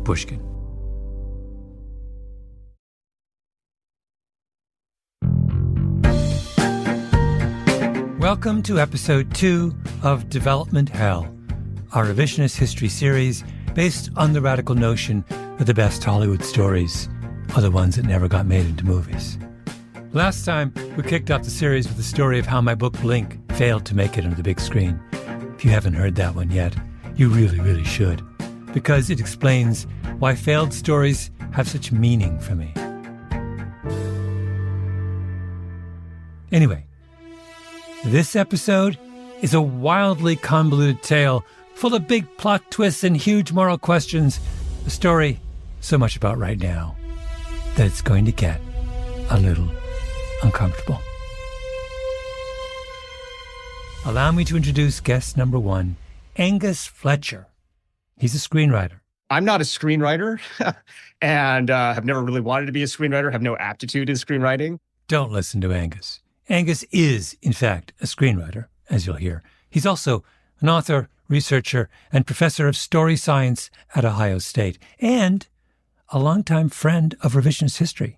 Pushkin. Welcome to episode 2 of Development Hell, our revisionist history series based on the radical notion that the best Hollywood stories are the ones that never got made into movies. Last time, we kicked off the series with the story of how my book Blink failed to make it on the big screen. If you haven't heard that one yet, you really, really should, because it explains why failed stories have such meaning for me. Anyway, this episode is a wildly convoluted tale full of big plot twists and huge moral questions. A story so much about right now that it's going to get a little uncomfortable. Allow me to introduce guest number 1, Angus Fletcher. He's a screenwriter. I'm not a screenwriter and have never really wanted to be a screenwriter, have no aptitude in screenwriting. Don't listen to Angus. Angus is, in fact, a screenwriter, as you'll hear. He's also an author, researcher, and professor of story science at Ohio State, and a longtime friend of revisionist history.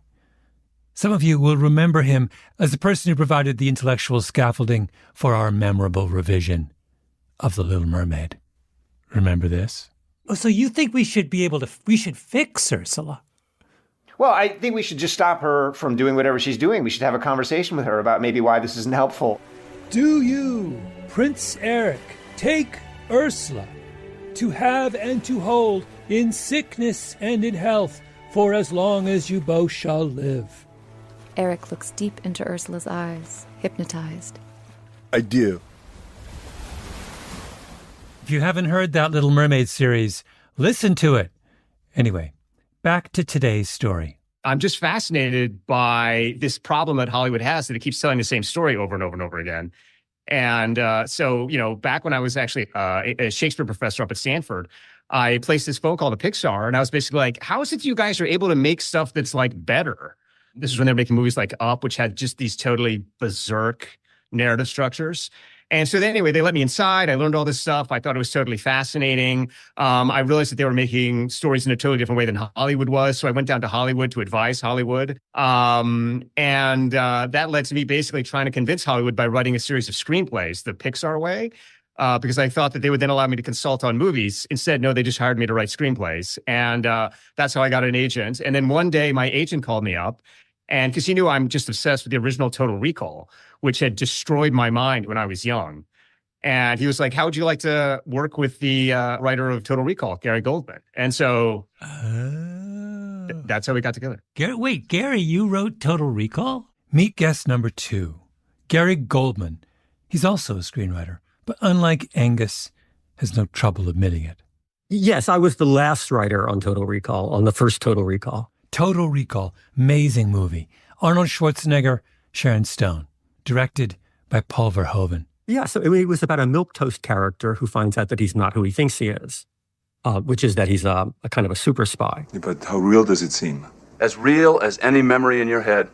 Some of you will remember him as the person who provided the intellectual scaffolding for our memorable revision of The Little Mermaid. Remember this? Oh, so you think we should fix Ursula? Well, I think we should just stop her from doing whatever she's doing. We should have a conversation with her about maybe why this isn't helpful. Do you, Prince Eric, take Ursula to have and to hold in sickness and in health for as long as you both shall live? Eric looks deep into Ursula's eyes, hypnotized. I do. If you haven't heard that Little Mermaid series, listen to it. Anyway, back to today's story. I'm just fascinated by this problem that Hollywood has, that it keeps telling the same story over and over and over again. And so, back when I was actually a Shakespeare professor up at Stanford, I placed this phone call to Pixar, and I was basically like, how is it you guys are able to make stuff that's like better? This is when they were making movies like Up, which had just these totally berserk narrative structures. And so anyway, they let me inside. I learned all this stuff. I thought it was totally fascinating. I realized that they were making stories in a totally different way than Hollywood was. So I went down to Hollywood to advise Hollywood. And that led to me basically trying to convince Hollywood by writing a series of screenplays the Pixar way, because I thought that they would then allow me to consult on movies. Instead, no, they just hired me to write screenplays. And that's how I got an agent. And then one day my agent called me up, and because he knew I'm just obsessed with the original Total Recall, which had destroyed my mind when I was young. And he was like, how would you like to work with the writer of Total Recall, Gary Goldman? And so that's how we got together. Gary, you wrote Total Recall? Meet guest number 2, Gary Goldman. He's also a screenwriter, but unlike Angus, has no trouble admitting it. Yes, I was the last writer on Total Recall, on the first Total Recall. Total Recall, amazing movie. Arnold Schwarzenegger, Sharon Stone. Directed by Paul Verhoeven. Yeah, so it was about a milquetoast character who finds out that he's not who he thinks he is, which is that he's a kind of a super spy. Yeah, but how real does it seem? As real as any memory in your head.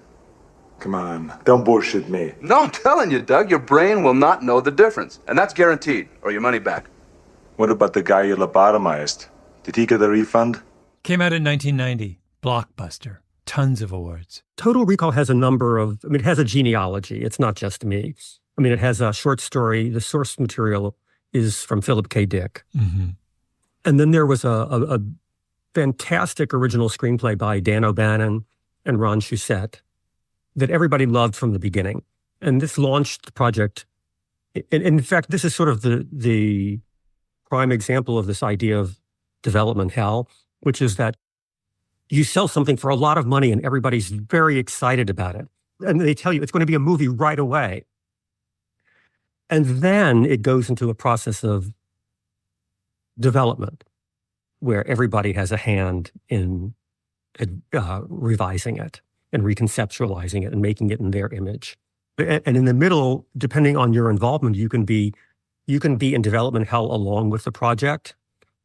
Come on, don't bullshit me. No, I'm telling you, Doug, your brain will not know the difference. And that's guaranteed, or your money back. What about the guy you lobotomized? Did he get a refund? Came out in 1990. Blockbuster. Tons of awards. Total Recall has it has a genealogy. It's not just me. It has a short story. The source material is from Philip K. Dick. Mm-hmm. And then there was a fantastic original screenplay by Dan O'Bannon and Ron Shusett that everybody loved from the beginning. And this launched the project. In fact, this is sort of the prime example of this idea of development hell, which is that you sell something for a lot of money and everybody's very excited about it. And they tell you it's going to be a movie right away. And then it goes into a process of development where everybody has a hand in revising it and reconceptualizing it and making it in their image. And in the middle, depending on your involvement, you can be in development hell along with the project,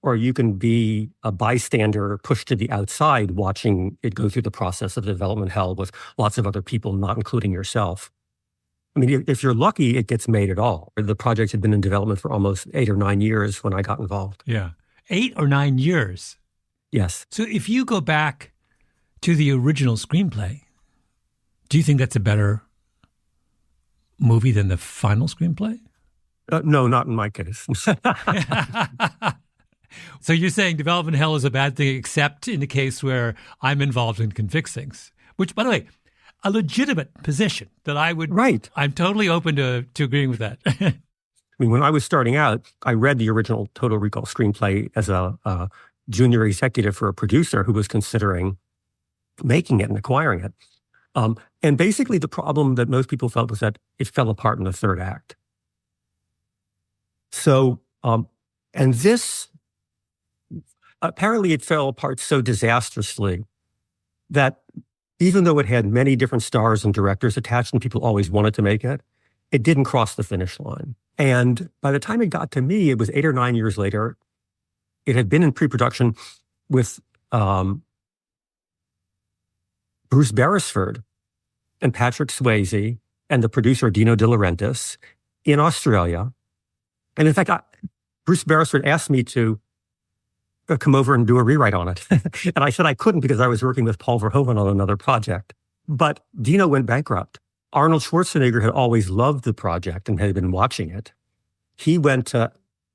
or you can be a bystander pushed to the outside watching it go through the process of development hell with lots of other people, not including yourself. If you're lucky, it gets made at all. The project had been in development for almost 8 or 9 years when I got involved. Yeah. 8 or 9 years. Yes. So if you go back to the original screenplay, do you think that's a better movie than the final screenplay? No, not in my case. So you're saying development hell is a bad thing, except in the case where I'm involved and can fix things, which, by the way, a legitimate position that I would. Right. I'm totally open to agreeing with that. I mean, when I was starting out, I read the original Total Recall screenplay as a junior executive for a producer who was considering making it and acquiring it. And basically the problem that most people felt was that it fell apart in the third act. So, and this, apparently it fell apart so disastrously that even though it had many different stars and directors attached and people always wanted to make it, it didn't cross the finish line. And by the time it got to me, it was 8 or 9 years later. It had been in pre-production with Bruce Beresford and Patrick Swayze and the producer Dino De Laurentiis in Australia. And in fact, Bruce Beresford asked me to come over and do a rewrite on it. And I said I couldn't because I was working with Paul Verhoeven on another project. But Dino went bankrupt. Arnold Schwarzenegger had always loved the project and had been watching it. He went to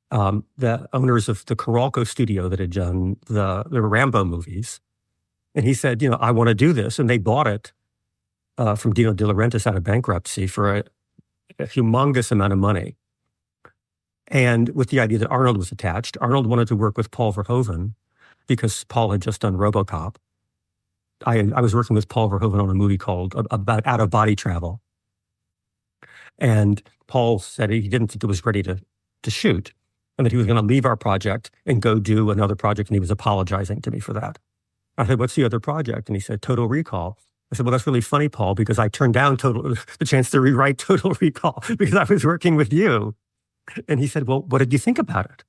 the owners of the Coralco studio that had done the Rambo movies. And he said, I want to do this. And they bought it from Dino De Laurentiis out of bankruptcy for a humongous amount of money. And with the idea that Arnold was attached, Arnold wanted to work with Paul Verhoeven because Paul had just done RoboCop. I was working with Paul Verhoeven on a movie called about out-of-body travel. And Paul said he didn't think it was ready to shoot and that he was going to leave our project and go do another project. And he was apologizing to me for that. I said, what's the other project? And he said, Total Recall. I said, well, that's really funny, Paul, because I turned down the chance to rewrite Total Recall because I was working with you. And he said, well, what did you think about it?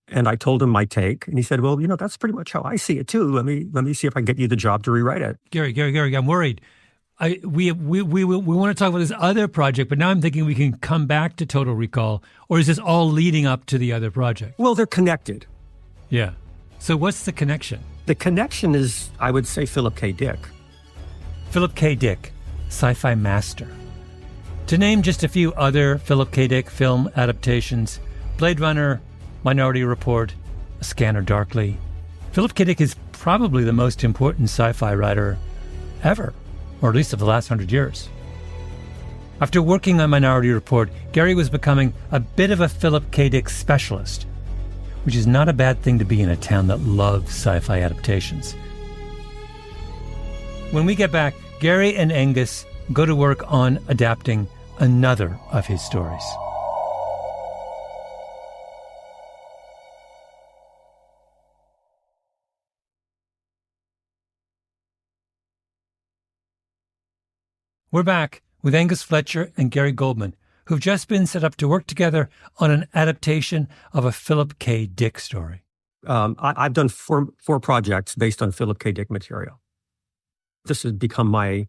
And I told him my take. And he said, well, that's pretty much how I see it too. Let me see if I can get you the job to rewrite it. Gary, I'm worried. We want to talk about this other project, but now I'm thinking we can come back to Total Recall, or is this all leading up to the other project? Well, they're connected. Yeah. So what's the connection? The connection is, I would say, Philip K. Dick. Philip K. Dick, sci-fi master. To name just a few other Philip K. Dick film adaptations, Blade Runner, Minority Report, A Scanner Darkly. Philip K. Dick is probably the most important sci-fi writer ever, or at least of the last 100 years. After working on Minority Report, Gary was becoming a bit of a Philip K. Dick specialist, which is not a bad thing to be in a town that loves sci-fi adaptations. When we get back, Gary and Angus go to work on adapting another of his stories. We're back with Angus Fletcher and Gary Goldman, who've just been set up to work together on an adaptation of a Philip K. Dick story. I've done four projects based on Philip K. Dick material. This has become my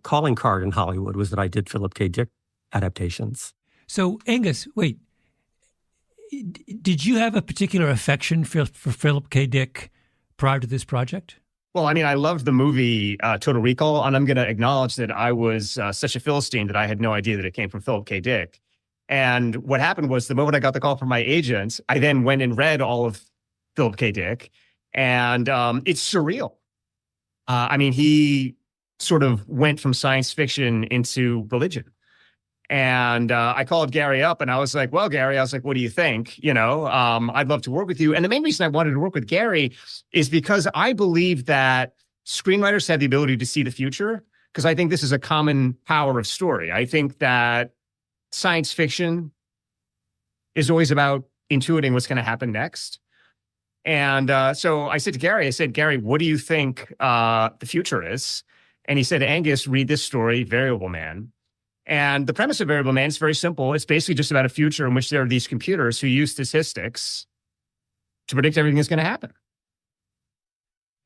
calling card in Hollywood, was that I did Philip K. Dick adaptations. So, Angus, wait, did you have a particular affection for Philip K. Dick prior to this project? Well, I mean, I loved the movie Total Recall, and I'm going to acknowledge that I was such a Philistine that I had no idea that it came from Philip K. Dick. And what happened was the moment I got the call from my agent, I then went and read all of Philip K. Dick, and it's surreal. I mean, he sort of went from science fiction into religion. And I called Gary up and I was like, well, Gary, what do you think? I'd love to work with you. And the main reason I wanted to work with Gary is because I believe that screenwriters have the ability to see the future, because I think this is a common power of story. I think that science fiction is always about intuiting what's going to happen next. And so I said to Gary, Gary, what do you think the future is? And he said, Angus, read this story, Variable Man. And the premise of Variable Man is very simple. It's basically just about a future in which there are these computers who use statistics to predict everything that's going to happen.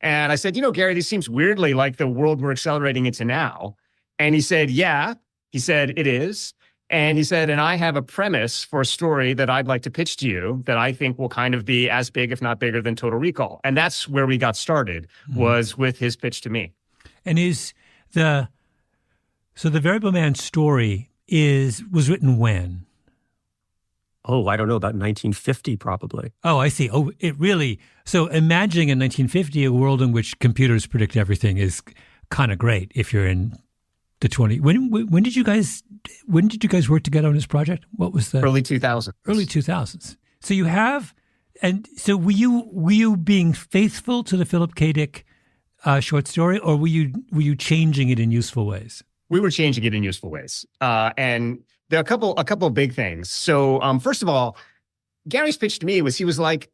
And I said, Gary, this seems weirdly like the world we're accelerating into now. And he said, yeah. He said, it is. And he said, and I have a premise for a story that I'd like to pitch to you that I think will kind of be as big, if not bigger, than Total Recall. And that's where we got started, was with his pitch to me. And the Variable Man story was written when? Oh, I don't know, about 1950 probably. Oh, I see. Oh, so imagining in 1950 a world in which computers predict everything is kind of great if you're in the 20. When did you guys work together on this project? What was the early 2000s? Early 2000s. So you have, and so were you being faithful to the Philip K. Dick short story, or were you changing it in useful ways? We were changing it in useful ways, and there are a couple of big things. So first of all, Gary's pitch to me he was like,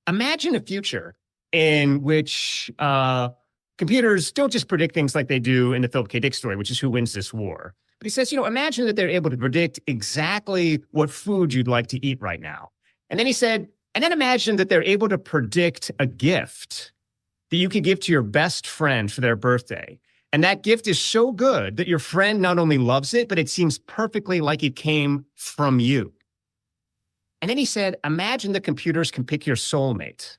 imagine a future in which computers don't just predict things like they do in the Philip K. Dick story, which is who wins this war. But he says, imagine that they're able to predict exactly what food you'd like to eat right now. And then he said, and then imagine that they're able to predict a gift that you could give to your best friend for their birthday. And that gift is so good that your friend not only loves it, but it seems perfectly like it came from you. And then he said, imagine the computers can pick your soulmate.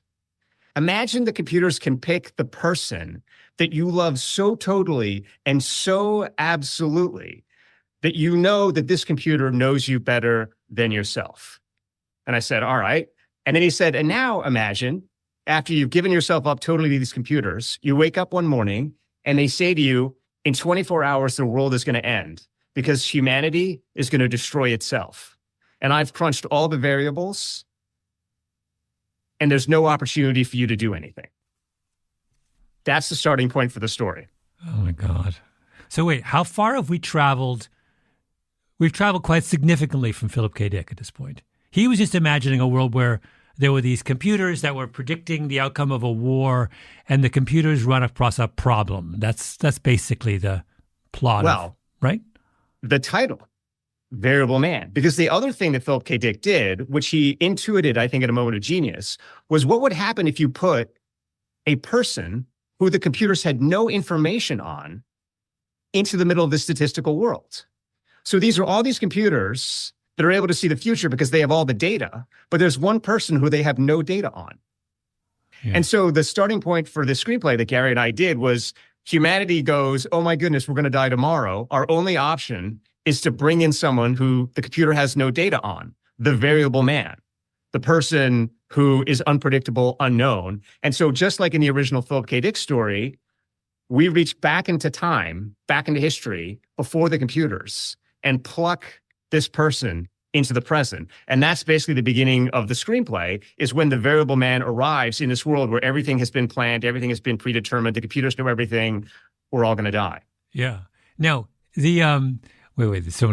Imagine the computers can pick the person that you love so totally and so absolutely that you know that this computer knows you better than yourself. And I said, all right. And then he said, and now imagine after you've given yourself up totally to these computers, you wake up one morning and they say to you, in 24 hours, the world is going to end because humanity is going to destroy itself. And I've crunched all the variables and there's no opportunity for you to do anything. That's the starting point for the story. Oh, my God. So wait, how far have we traveled? We've traveled quite significantly from Philip K. Dick at this point. He was just imagining a world where there were these computers that were predicting the outcome of a war, and the computers run across a problem. That's basically the plot, right? The title, Variable Man. Because the other thing that Philip K. Dick did, which he intuited, I think, at a moment of genius, was what would happen if you put a person who the computers had no information on into the middle of the statistical world. So these are all these computers that are able to see the future because they have all the data, but there's one person who they have no data on. Yeah. And so the starting point for the screenplay that Gary and I did was humanity goes, oh my goodness, we're going to die tomorrow. Our only option is to bring in someone who the computer has no data on, the variable man, the person who is unpredictable, unknown. And so just like in the original Philip K. Dick story, we reach back into time, back into history before the computers and pluck this person into the present. And that's basically the beginning of the screenplay, is when the variable man arrives in this world where everything has been planned, everything has been predetermined, the computers know everything, we're all going to die. Yeah. Now, the, wait, there's so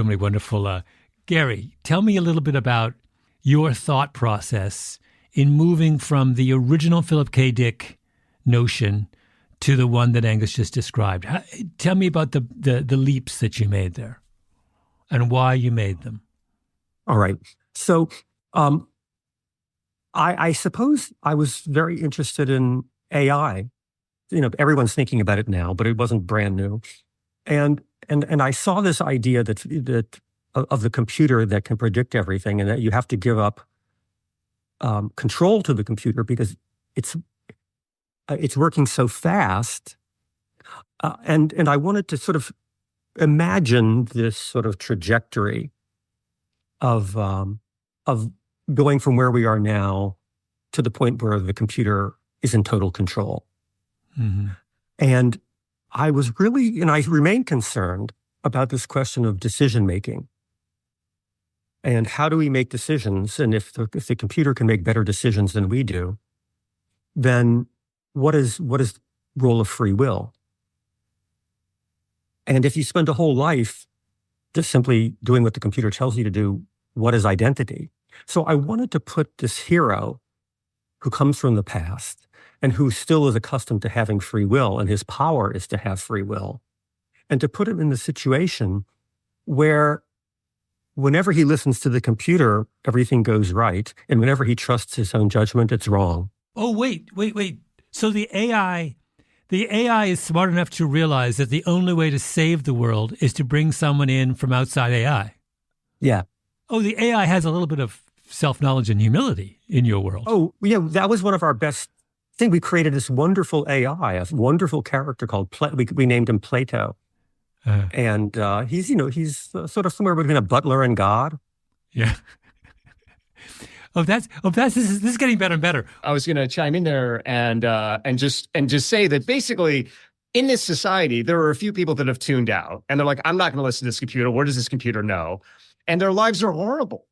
many wonderful, Gary, tell me a little bit about your thought process in moving from the original Philip K. Dick notion to the one that Angus just described. Tell me about the leaps that you made there and why you made them. All right. So I suppose I was very interested in AI. Everyone's thinking about it now, but it wasn't brand new. And I saw this idea that of the computer that can predict everything, and that you have to give up control to the computer because it's working so fast. And I wanted to sort of imagine this sort of trajectory of going from where we are now to the point where the computer is in total control. Mm-hmm. And I was really, and I remain concerned about this question of decision making. And how do we make decisions? And if the computer can make better decisions than we do, then what is the role of free will? And if you spend a whole life just simply doing what the computer tells you to do, what is identity? So I wanted to put this hero who comes from the past and who still is accustomed to having free will, and his power is to have free will, and to put him in the situation where whenever he listens to the computer, everything goes right, and whenever he trusts his own judgment, it's wrong. Oh, wait. So the AI is smart enough to realize that the only way to save the world is to bring someone in from outside AI. Yeah. Oh, the AI has a little bit of self-knowledge and humility in your world. Oh, yeah, that was one of our best things. We created this wonderful AI, a wonderful character called, we named him Plato. And he's sort of somewhere between a butler and God. Yeah. This is getting better and better. I was going to chime in there and just say that basically in this society, there are a few people that have tuned out and they're like, I'm not going to listen to this computer. What does this computer know? And their lives are horrible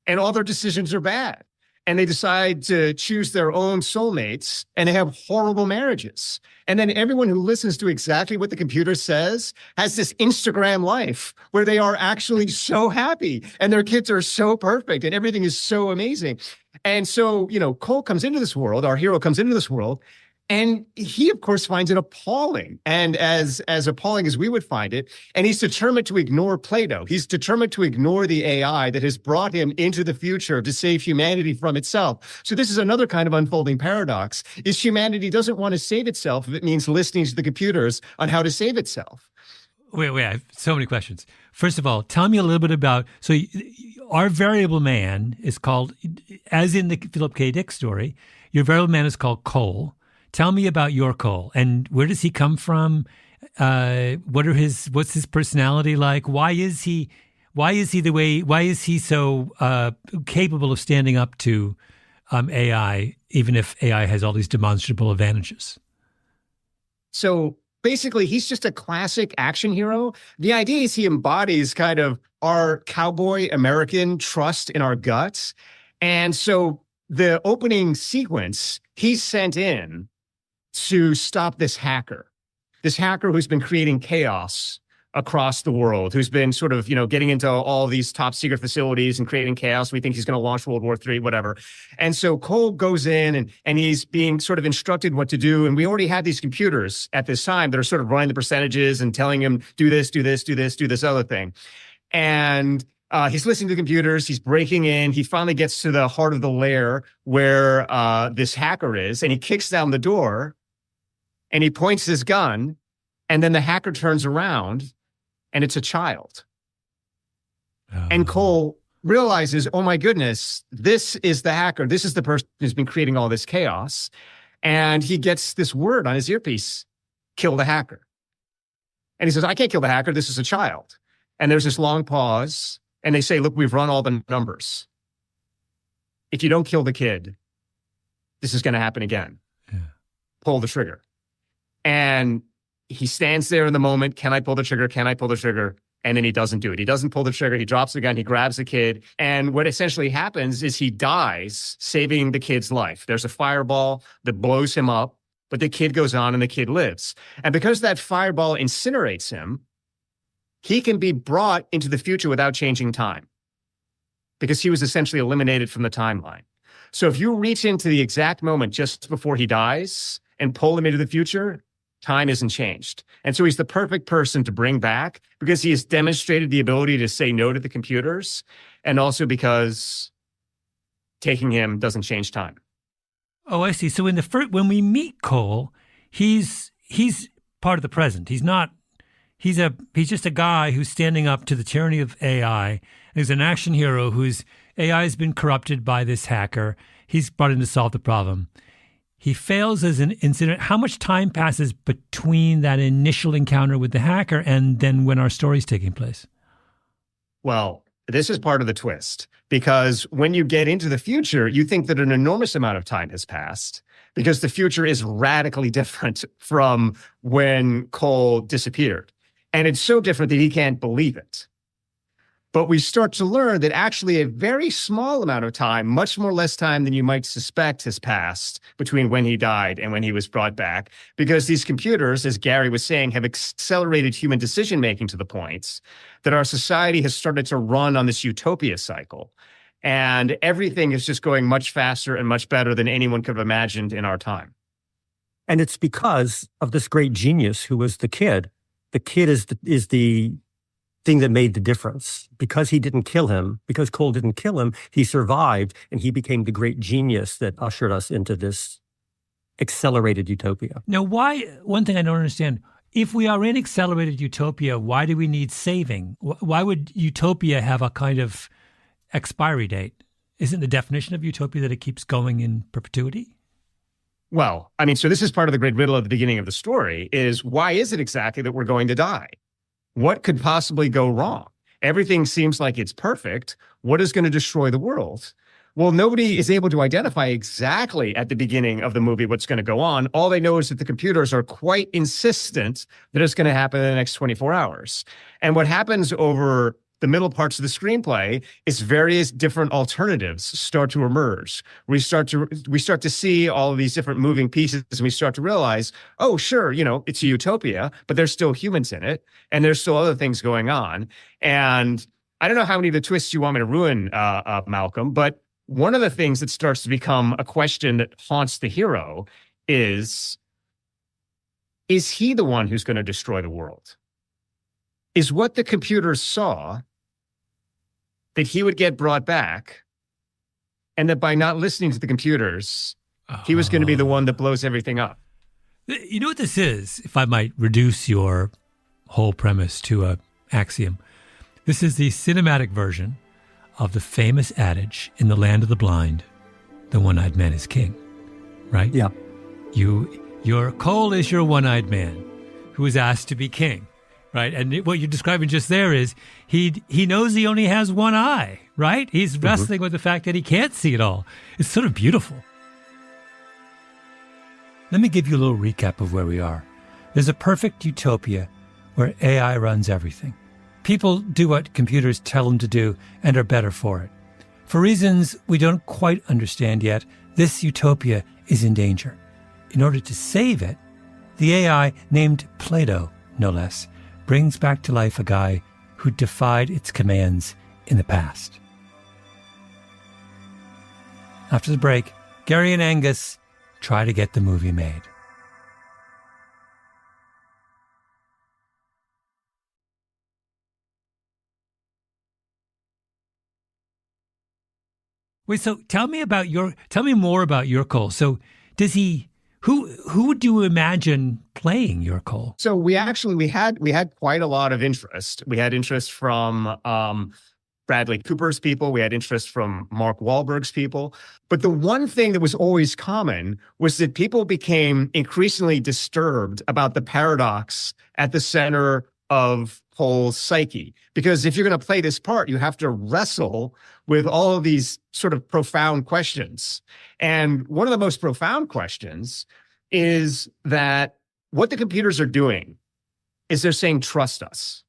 and all their decisions are bad. And they decide to choose their own soulmates and they have horrible marriages. And then everyone who listens to exactly what the computer says has this Instagram life where they are actually so happy and their kids are so perfect and everything is so amazing. And so, Cole comes into this world, our hero comes into this world, and he, of course, finds it appalling, and as appalling as we would find it. And he's determined to ignore Plato. He's determined to ignore the AI that has brought him into the future to save humanity from itself. So this is another kind of unfolding paradox, is humanity doesn't want to save itself if it means listening to the computers on how to save itself. Wait, I have so many questions. First of all, tell me a little bit about, our variable man is called, as in the Philip K. Dick story, your variable man is called Cole. Tell me about your Cole, and where does he come from? What's his personality like? Why is he so capable of standing up to AI, even if AI has all these demonstrable advantages? So basically, he's just a classic action hero. The idea is he embodies kind of our cowboy American trust in our guts. And so the opening sequence, he's sent in to stop this hacker who's been creating chaos across the world, who's been sort of, getting into all these top secret facilities and creating chaos. We think he's going to launch World War III, whatever. And so Cole goes in and he's being sort of instructed what to do. And we already had these computers at this time that are sort of running the percentages and telling him, do this, do this, do this, do this other thing. And he's listening to the computers. He's breaking in. He finally gets to the heart of the lair where this hacker is, and he kicks down the door and he points his gun, and then the hacker turns around and it's a child. And Cole realizes, oh my goodness, this is the hacker. This is the person who's been creating all this chaos. And he gets this word on his earpiece, kill the hacker. And he says, I can't kill the hacker. This is a child. And there's this long pause. And they say, look, we've run all the numbers. If you don't kill the kid, this is going to happen again. Yeah. Pull the trigger. And he stands there in the moment. Can I pull the trigger? Can I pull the trigger? And then he doesn't do it. He doesn't pull the trigger. He drops the gun. He grabs the kid. And what essentially happens is he dies, saving the kid's life. There's a fireball that blows him up, but the kid goes on and the kid lives. And because that fireball incinerates him, he can be brought into the future without changing time, because he was essentially eliminated from the timeline. So if you reach into the exact moment just before he dies and pull him into the future, time isn't changed. And so he's the perfect person to bring back, because he has demonstrated the ability to say no to the computers, and also because taking him doesn't change time. Oh, I see. So in when we meet Cole, he's part of the present. He's just a guy who's standing up to the tyranny of AI. He's an action hero whose AI has been corrupted by this hacker. He's brought in to solve the problem. He fails as an incident. How much time passes between that initial encounter with the hacker and then when our story's taking place? Well, this is part of the twist, because when you get into the future, you think that an enormous amount of time has passed, because the future is radically different from when Cole disappeared. And it's so different that he can't believe it. But we start to learn that actually a very small amount of time, much more less time than you might suspect, has passed between when he died and when he was brought back, because these computers, as Gary was saying, have accelerated human decision-making to the point that our society has started to run on this utopia cycle. And everything is just going much faster and much better than anyone could have imagined in our time. And it's because of this great genius who was the kid. The kid is the thing that made the difference. Because he didn't kill him, because Cole didn't kill him, he survived, and he became the great genius that ushered us into this accelerated utopia. Now, one thing I don't understand, if we are in accelerated utopia, why do we need saving? Why would utopia have a kind of expiry date? Isn't the definition of utopia that it keeps going in perpetuity? Well, I mean, so this is part of the great riddle at the beginning of the story is why is it exactly that we're going to die? What could possibly go wrong? Everything seems like it's perfect. What is going to destroy the world? Well, nobody is able to identify exactly at the beginning of the movie what's going to go on. All they know is that the computers are quite insistent that it's going to happen in the next 24 hours. And what happens over the middle parts of the screenplay is various different alternatives start to emerge. We start to see all of these different moving pieces, and we start to realize, oh, sure, it's a utopia, but there's still humans in it, and there's still other things going on. And I don't know how many of the twists you want me to ruin, Malcolm, but one of the things that starts to become a question that haunts the hero is he the one who's going to destroy the world? Is what the computers saw that he would get brought back, and that by not listening to the computers, he was going to be the one that blows everything up? You know what this is, if I might reduce your whole premise to an axiom? This is the cinematic version of the famous adage in the land of the blind, the one-eyed man is king, right? Yeah. Your Cole is your one-eyed man who is asked to be king. Right. And what you're describing just there is he knows he only has one eye. Right. He's wrestling with the fact that he can't see it all. It's sort of beautiful. Let me give you a little recap of where we are. There's a perfect utopia where AI runs everything. People do what computers tell them to do and are better for it. For reasons we don't quite understand yet, this utopia is in danger. In order to save it, the AI, named Plato, no less, brings back to life a guy who defied its commands in the past. After the break, Gary and Angus try to get the movie made. Wait, so tell me more about your Cole. So who would you imagine playing your Cole? So we had quite a lot of interest. We had interest from Bradley Cooper's people. We had interest from Mark Wahlberg's people. But the one thing that was always common was that people became increasingly disturbed about the paradox at the center of Cole's psyche. Because if you're going to play this part, you have to wrestle with all of these sort of profound questions. And one of the most profound questions is that what the computers are doing is they're saying, trust us.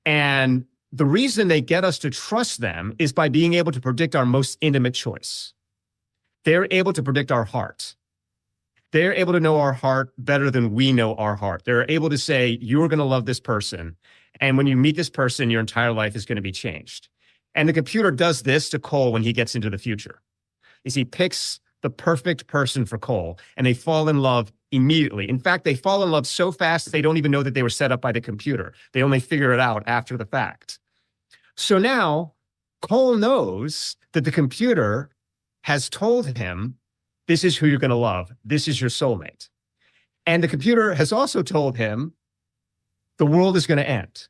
And the reason they get us to trust them is by being able to predict our most intimate choice. They're able to predict our heart. They're able to know our heart better than we know our heart. They're able to say, you're going to love this person. And when you meet this person, your entire life is going to be changed. And the computer does this to Cole when he gets into the future. He picks the perfect person for Cole, and they fall in love immediately. In fact, they fall in love so fast, they don't even know that they were set up by the computer. They only figure it out after the fact. So now Cole knows that the computer has told him, this is who you're going to love. This is your soulmate. And the computer has also told him the world is going to end.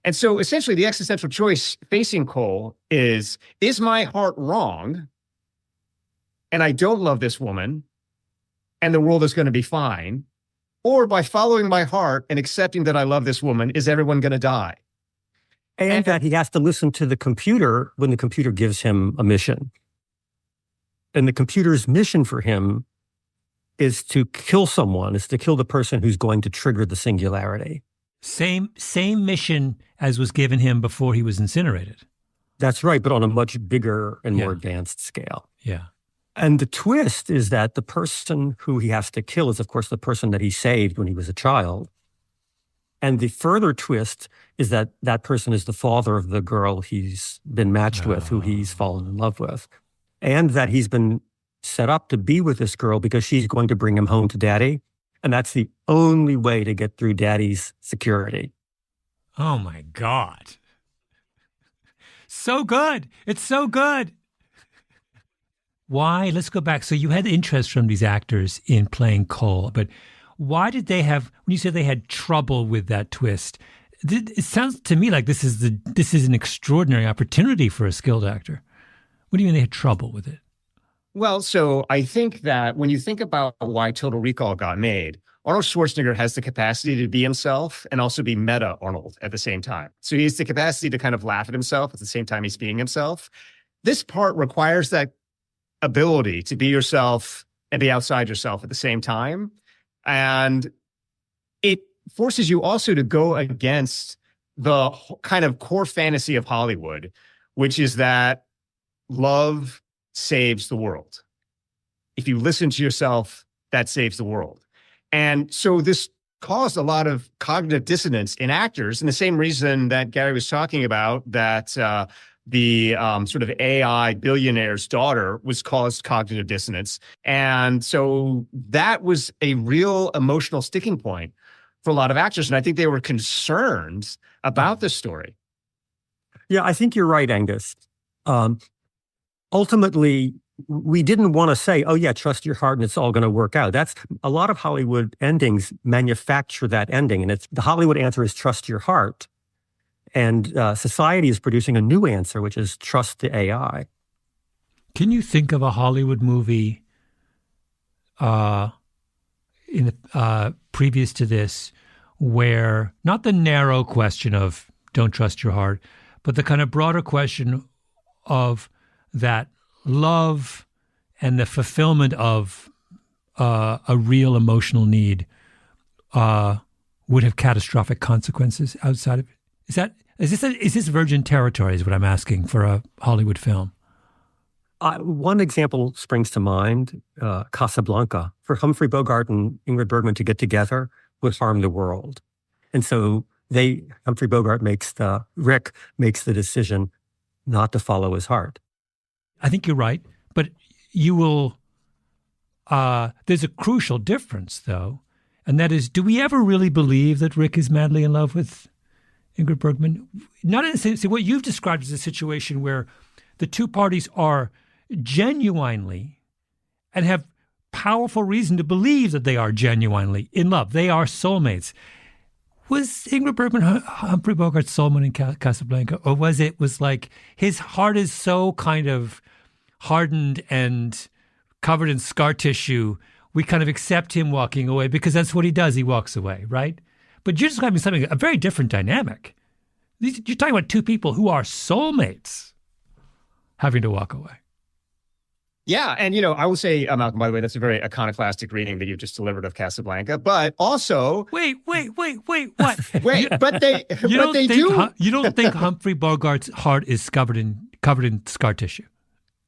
And so essentially the existential choice facing Cole is my heart wrong? And I don't love this woman, and the world is going to be fine? Or by following my heart and accepting that I love this woman, is everyone going to die? And that he has to listen to the computer when the computer gives him a mission. And the computer's mission for him is to kill someone, is to kill the person who's going to trigger the singularity. Same mission as was given him before he was incinerated. That's right, but on a much bigger and more advanced scale. Yeah. And the twist is that the person who he has to kill is, of course, the person that he saved when he was a child. And the further twist is that that person is the father of the girl he's been matched with, who he's fallen in love with. And that he's been set up to be with this girl because she's going to bring him home to daddy. And that's the only way to get through daddy's security. Oh, my God. So good. It's so good. Why? Let's go back. So you had interest from these actors in playing Cole, but why did they have, when you say they had trouble with that twist, it sounds to me like this is an extraordinary opportunity for a skilled actor. What do you mean they had trouble with it? Well, so I think that when you think about why Total Recall got made, Arnold Schwarzenegger has the capacity to be himself and also be meta Arnold at the same time. So he has the capacity to kind of laugh at himself at the same time he's being himself. This part requires that ability to be yourself and be outside yourself at the same time. And it forces you also to go against the kind of core fantasy of Hollywood, which is that love saves the world. If you listen to yourself, that saves the world. And so this caused a lot of cognitive dissonance in actors, and the same reason that Gary was talking about, that the sort of AI billionaire's daughter was caused cognitive dissonance. And so that was a real emotional sticking point for a lot of actors. And I think they were concerned about this story. Yeah, I think you're right, Angus. Ultimately, we didn't want to say, oh yeah, trust your heart and it's all going to work out. That's a lot of Hollywood endings manufacture that ending. And the Hollywood answer is trust your heart. And society is producing a new answer, which is trust the AI. Can you think of a Hollywood movie previous to this where not the narrow question of don't trust your heart, but the kind of broader question of that love and the fulfillment of a real emotional need would have catastrophic consequences outside of it? Is this virgin territory is what I'm asking for a Hollywood film? One example springs to mind, Casablanca. For Humphrey Bogart and Ingrid Bergman to get together would harm the world. And so Humphrey Bogart Rick makes the decision not to follow his heart. I think you're right, but you will, there's a crucial difference though, and that is, do we ever really believe that Rick is madly in love with Ingrid Bergman? Not in the sense, what you've described as a situation where the two parties are genuinely and have powerful reason to believe that they are genuinely in love. They are soulmates. Was Ingrid Bergman Humphrey Bogart's soulmate in Casablanca, or was like his heart is so kind of hardened and covered in scar tissue, we kind of accept him walking away because that's what he does. He walks away, right? But you're describing a very different dynamic. You're talking about two people who are soulmates having to walk away. Yeah, and I will say, Malcolm, by the way, that's a very iconoclastic reading that you've just delivered of Casablanca. But also, wait, what? but they do. You don't think Humphrey Bogart's heart is covered in scar tissue?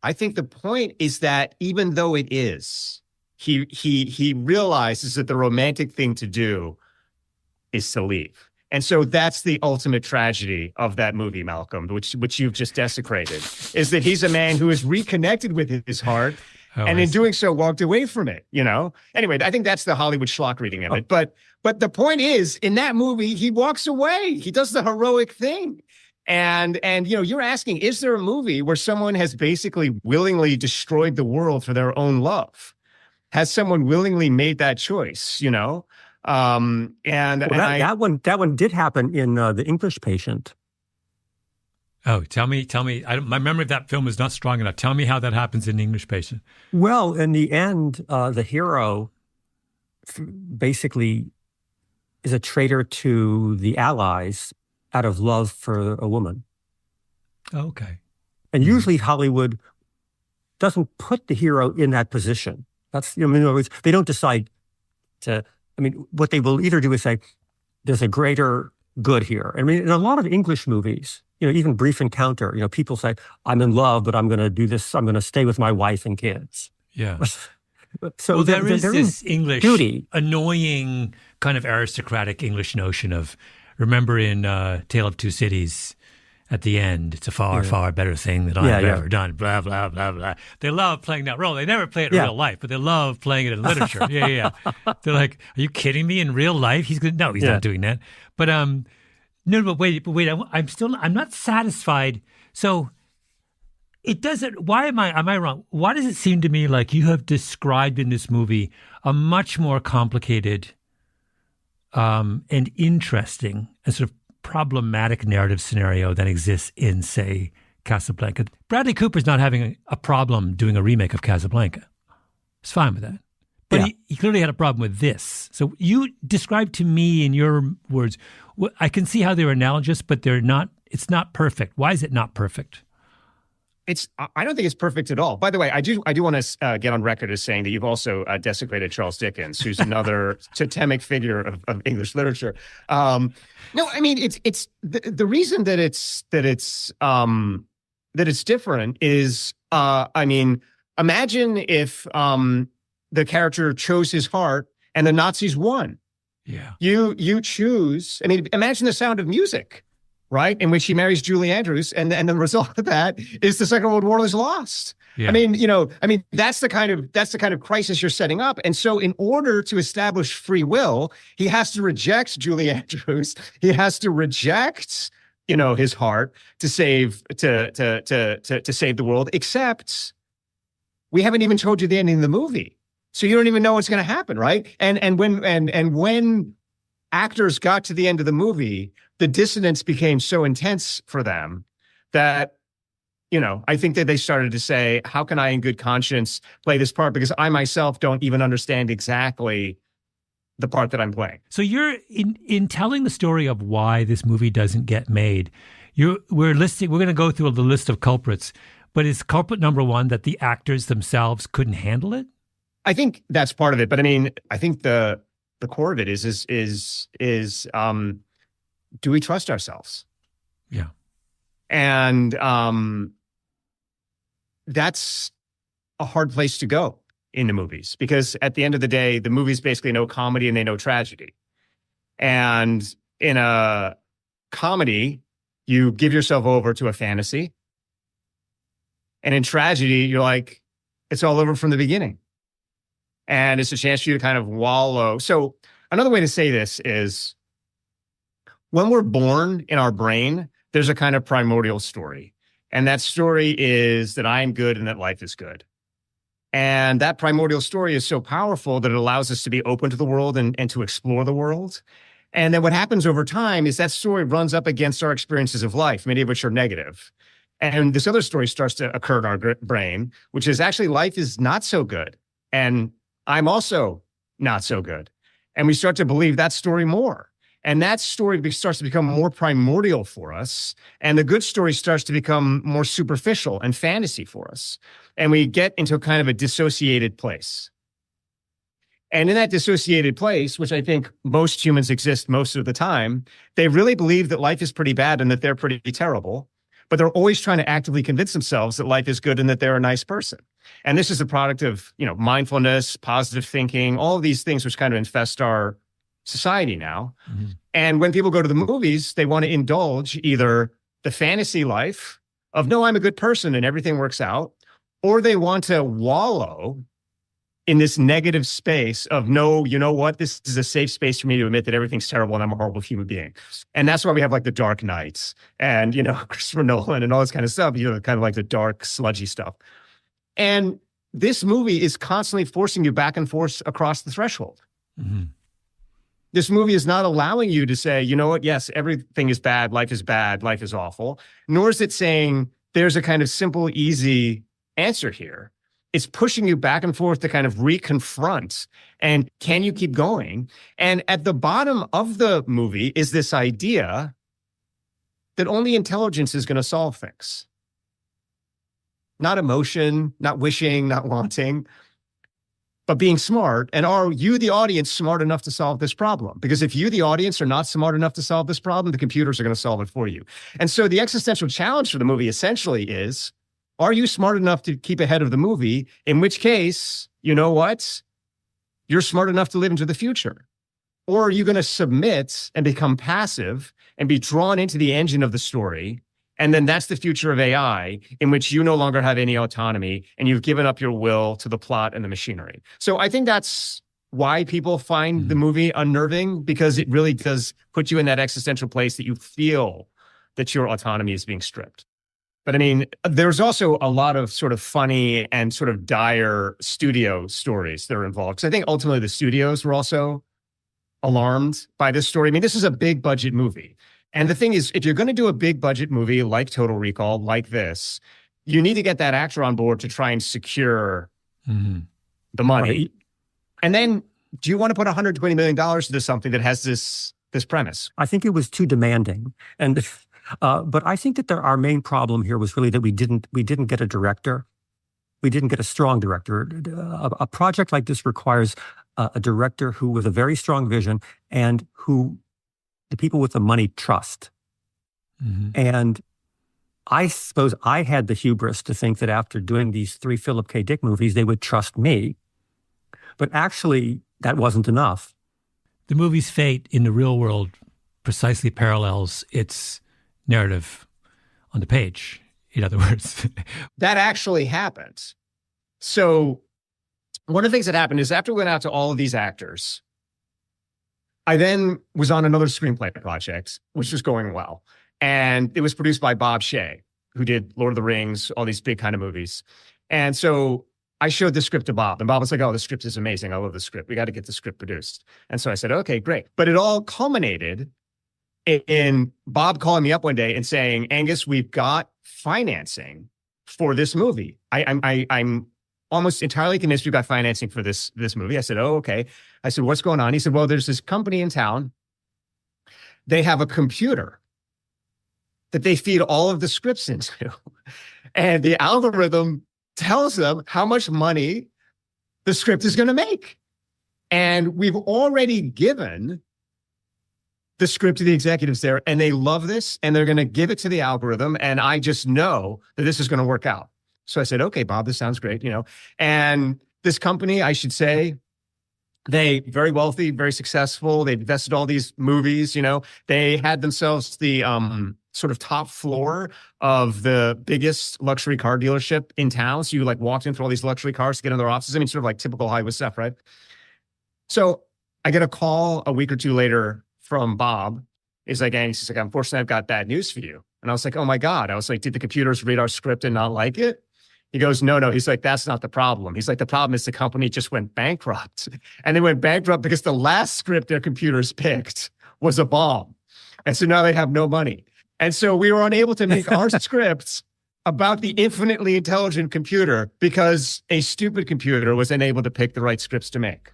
I think the point is that even though it is, he realizes that the romantic thing to do is to leave. And so that's the ultimate tragedy of that movie, Malcolm, which you've just desecrated, is that he's a man who is reconnected with his heart and in doing so walked away from it, Anyway, I think that's the Hollywood schlock reading of it. But the point is, in that movie, he walks away. He does the heroic thing. And you're asking, is there a movie where someone has basically willingly destroyed the world for their own love? Has someone willingly made that choice, that one did happen in The English Patient. Oh, tell me. My memory of that film is not strong enough. Tell me how that happens in The English Patient. Well, in the end, the hero basically is a traitor to the Allies out of love for a woman. Okay. And usually Hollywood doesn't put the hero in that position. That's, in other words, they don't decide to, what they will either do is say, there's a greater good here. In a lot of English movies, even Brief Encounter, people say, I'm in love, but I'm going to do this. I'm going to stay with my wife and kids. Yeah. So there is this English, duty. Annoying kind of aristocratic English notion of, remember in Tale of Two Cities, at the end, it's a far, far better thing than I've ever done, blah, blah, blah, blah. They love playing that role. They never play it in real life, but they love playing it in literature. Yeah. They're like, are you kidding me? In real life? He's not doing that. But but wait, I'm not satisfied. So it doesn't, am I wrong? Why does it seem to me like you have described in this movie a much more complicated and interesting and sort of problematic narrative scenario than exists in, say, Casablanca. Bradley Cooper's not having a problem doing a remake of Casablanca. He's fine with that. But he clearly had a problem with this. So you describe to me in your words, I can see how they're analogous, but they're not. It's not perfect. Why is it not perfect? I don't think it's perfect at all. By the way, I do want to get on record as saying that you've also desecrated Charles Dickens, who's another totemic figure of English literature. No, I mean it's the reason that it's different is I mean, imagine if the character chose his heart and the Nazis won. Yeah, you choose. I mean, imagine the Sound of Music, right? In which he marries Julie Andrews, and the result of that is the Second World War is lost. Yeah. I mean, that's the kind of crisis you're setting up. And so, in order to establish free will, he has to reject Julie Andrews. He has to reject, his heart to save to save the world. Except, we haven't even told you the ending of the movie, so you don't even know what's going to happen, right? And when actors got to the end of the movie, the dissonance became so intense for them that, I think that they started to say, how can I in good conscience play this part? Because I myself don't even understand exactly the part that I'm playing. So you're in telling the story of why this movie doesn't get made. We're going to go through the list of culprits, but is culprit number one that the actors themselves couldn't handle it? I think that's part of it. But I mean, I think the core of it is do we trust ourselves? Yeah. And that's a hard place to go in the movies, because at the end of the day, the movies basically know comedy and they know tragedy. And in a comedy, you give yourself over to a fantasy. And in tragedy, you're like, it's all over from the beginning. And it's a chance for you to kind of wallow. So another way to say this is, when we're born in our brain, there's a kind of primordial story. And that story is that I am good and that life is good. And that primordial story is so powerful that it allows us to be open to the world and to explore the world. And then what happens over time is that story runs up against our experiences of life, many of which are negative. And this other story starts to occur in our brain, which is actually life is not so good. And I'm also not so good. And we start to believe that story more. And that story starts to become more primordial for us. And the good story starts to become more superficial and fantasy for us. And we get into a kind of a dissociated place. And in that dissociated place, which I think most humans exist most of the time, they really believe that life is pretty bad and that they're pretty terrible. But they're always trying to actively convince themselves that life is good and that they're a nice person. And this is a product of, mindfulness, positive thinking, all of these things which kind of infest our society now. Mm-hmm. And when people go to the movies, they want to indulge either the fantasy life of, no, I'm a good person and everything works out, or they want to wallow in this negative space of, no, you know what? This is a safe space for me to admit that everything's terrible and I'm a horrible human being. And that's why we have like the Dark Knights and, Christopher Nolan and all this kind of stuff, kind of like the dark, sludgy stuff. And this movie is constantly forcing you back and forth across the threshold. Mm-hmm. This movie is not allowing you to say, you know what? Yes, everything is bad, life is awful. Nor is it saying there's a kind of simple, easy answer here. It's pushing you back and forth to kind of reconfront. And can you keep going? And at the bottom of the movie is this idea that only intelligence is going to solve things. Not emotion, not wishing, not wanting, but being smart. And are you, the audience, smart enough to solve this problem? Because if you, the audience, are not smart enough to solve this problem, the computers are going to solve it for you. And so the existential challenge for the movie essentially is, are you smart enough to keep ahead of the movie? In which case, you know what? You're smart enough to live into the future. Or are you going to submit and become passive and be drawn into the engine of the story? And then that's the future of AI, in which you no longer have any autonomy and you've given up your will to the plot and the machinery. So I think that's why people find the movie unnerving, because it really does put you in that existential place that you feel that your autonomy is being stripped. But I mean, there's also a lot of sort of funny and sort of dire studio stories that are involved. Because I think ultimately the studios were also alarmed by this story. I mean, this is a big budget movie. And the thing is, if you're going to do a big budget movie like Total Recall, like this, you need to get that actor on board to try and secure the money. Right. And then do you want to put $120 million into something that has this premise? I think it was too demanding. And but I think that our main problem here was really that we didn't get a director. We didn't get a strong director. A project like this requires a director who with a very strong vision and who the people with the money trust. And I suppose I had the hubris to think that after doing these 3 Philip K. Dick movies, they would trust me. But actually, that wasn't enough. The movie's fate in the real world precisely parallels its narrative on the page, in other words. That actually happened. So one of the things that happened is after we went out to all of these actors, I then was on another screenplay project, which was going well. And it was produced by Bob Shea, who did Lord of the Rings, all these big kind of movies. And so I showed the script to Bob, and Bob was like, oh, the script is amazing. I love the script. We got to get the script produced. And so I said, okay, great. But it all culminated in Bob calling me up one day and saying, Angus, we've got financing for this movie. I'm almost entirely convinced we've got financing for this movie. I said, oh, okay. I said, what's going on? He said, well, there's this company in town. They have a computer that they feed all of the scripts into. And the algorithm tells them how much money the script is going to make. And we've already given the script to the executives there, and they love this, and they're going to give it to the algorithm. And I just know that this is going to work out. So I said, okay, Bob, this sounds great, And this company, I should say, they very wealthy, very successful. They invested all these movies, They had themselves the sort of top floor of the biggest luxury car dealership in town. So you walked in through all these luxury cars to get in their offices. I mean, sort of like typical Hollywood stuff, right? So I get a call a week or two later from Bob. He's like, unfortunately, I've got bad news for you. And I was like, oh my God. I was like, did the computers read our script and not like it? He goes, no. He's like, that's not the problem. He's like, the problem is the company just went bankrupt. And they went bankrupt because the last script their computers picked was a bomb. And so now they have no money. And so we were unable to make our scripts about the infinitely intelligent computer because a stupid computer was unable to pick the right scripts to make.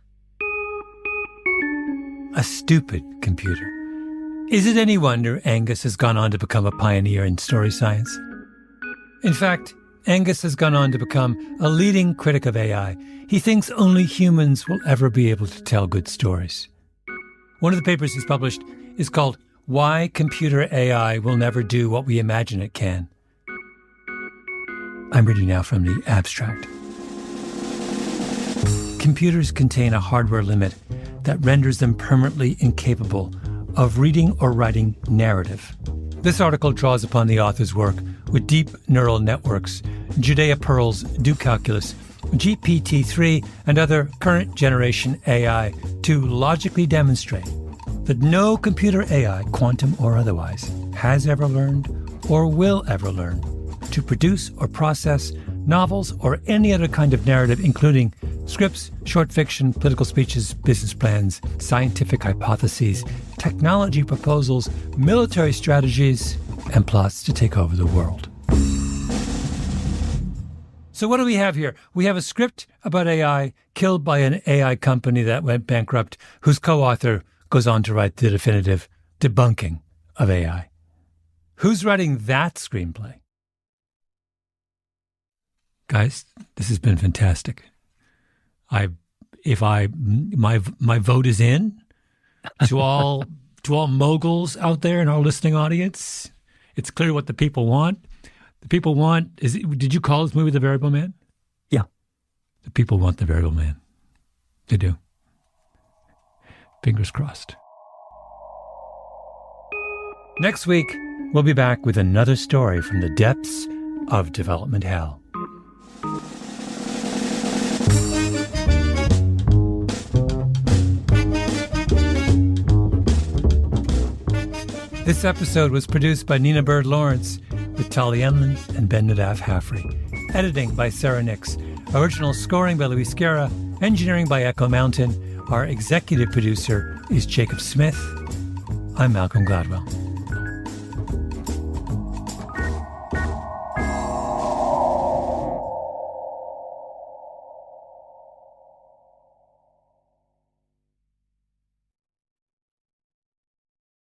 A stupid computer. Is it any wonder Angus has gone on to become a pioneer in story science? In fact, Angus has gone on to become a leading critic of AI. He thinks only humans will ever be able to tell good stories. One of the papers he's published is called Why Computer AI Will Never Do What We Imagine It Can. I'm reading now from the abstract. Computers contain a hardware limit that renders them permanently incapable of reading or writing narrative. This article draws upon the author's work with deep neural networks, Judea Pearl's Do Calculus, GPT-3, and other current generation AI to logically demonstrate that no computer AI, quantum or otherwise, has ever learned or will ever learn to produce or process novels or any other kind of narrative, including scripts, short fiction, political speeches, business plans, scientific hypotheses, technology proposals, military strategies, and plots to take over the world. So what do we have here? We have a script about AI killed by an AI company that went bankrupt, whose co-author goes on to write the definitive debunking of AI. Who's writing that screenplay? Guys, this has been fantastic. My vote is in to all moguls out there in our listening audience. It's clear what the people want. The people want did you call this movie The Variable Man? Yeah. The people want The Variable Man. They do. Fingers crossed. Next week, we'll be back with another story from the depths of development hell. This episode was produced by Nina Bird Lawrence with Tali Enlund and Ben Nadaf Haffrey. Editing by Sarah Nix. Original scoring by Luis Guerra. Engineering by Echo Mountain. Our executive producer is Jacob Smith. I'm Malcolm Gladwell.